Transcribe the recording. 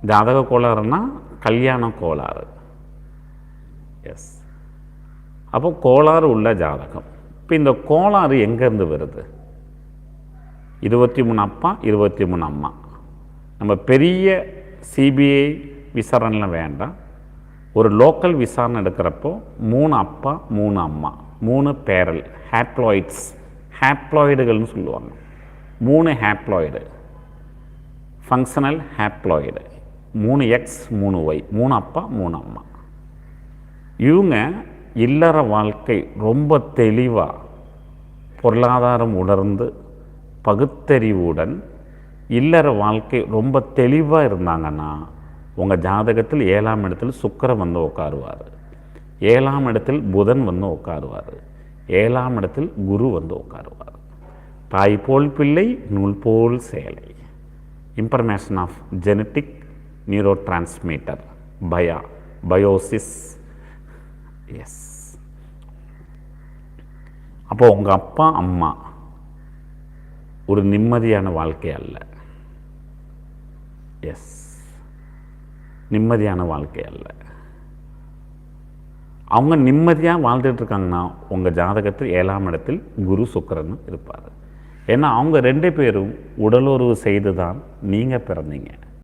ஜாதக கோளாறுனா கல்யாண கோளாறு. எஸ். அப்போ கோளாறு உள்ள ஜாதகம். இப்போ இந்த கோளாறு எங்கேருந்து வருது? 23 அப்பா 23 அம்மா. நம்ம பெரிய சிபிஐ விசாரணையில் வேண்டாம், ஒரு லோக்கல் விசாரணை எடுக்கிறப்போ 3 அப்பா 3 அம்மா, 3 பேரல் ஹேப்ளாய்ட்ஸ், ஹேப்ளாய்டுகள்னு சொல்லுவாங்க. 3 haploid, functional haploid, 3 X 3 Y, 3 அப்பா 3 அம்மா. இவங்க இல்லற வாழ்க்கை ரொம்ப தெளிவாக பொருளாதாரம் உணர்ந்து பகுத்தறிவுடன் இல்லற வாழ்க்கை ரொம்ப தெளிவாக இருந்தாங்கன்னா உங்கள் ஜாதகத்தில் 7ஆம் இடத்தில் சுக்கிரன் வந்து உட்காருவார், 7ஆம் இடத்தில் புதன் வந்து உட்காருவார், 7ஆம் இடத்தில் குரு வந்து உட்காருவார். தாய் போல் பிள்ளை நூல் போல் சேலை. Information of genetic neurotransmitter biosis. Yes. அப்போ உங்கள் அப்பா அம்மா ஒரு நிம்மதியான வாழ்க்கை அல்ல. எஸ், நிம்மதியான வாழ்க்கை அல்ல. அவங்க நிம்மதியாக வாழ்ந்துட்டுருக்காங்கன்னா உங்கள் ஜாதகத்தில் 7ஆம் இடத்தில் குரு சுக்கிரன் இருப்பார். ஏன்னா அவங்க 2 பேரும் உடலுறவு செய்து தான் நீங்கள் பிறந்தீங்க.